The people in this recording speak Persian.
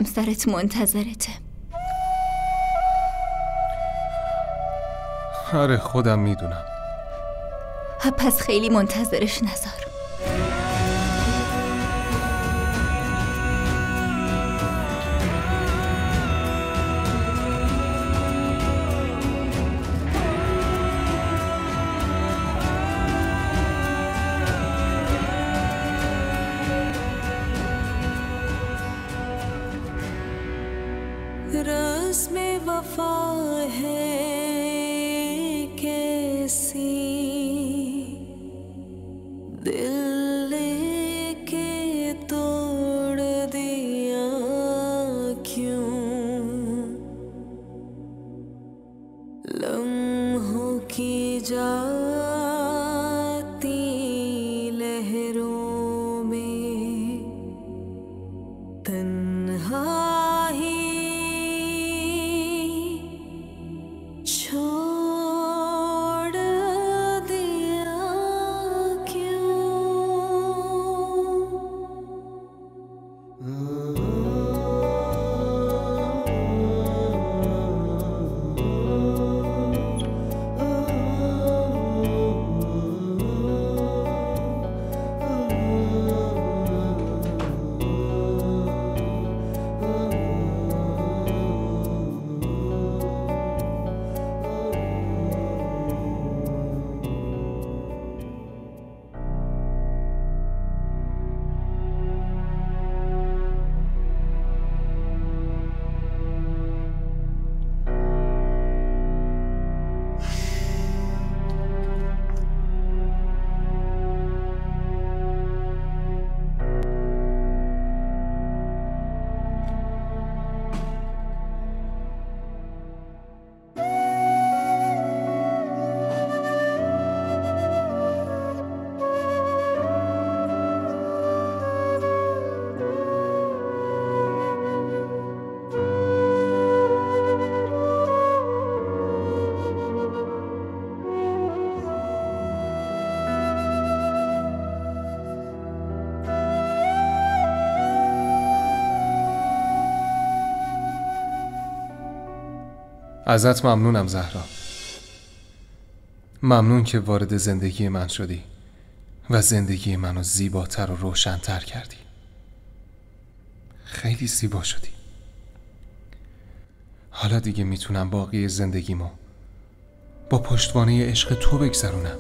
همسرت منتظرته. آره خودم میدونم. پس خیلی منتظرش نذار. रस्म वफा है कैसी, दिल लेके तोड़ दिया क्यों, लम्हों की जाती लहरों में तन्हा ازت ممنونم زهرا. ممنون که وارد زندگی من شدی و زندگی منو زیباتر و روشن‌تر کردی. خیلی زیبا شدی. حالا دیگه میتونم باقی زندگیمو با پشتوانه عشق تو بگذرونم.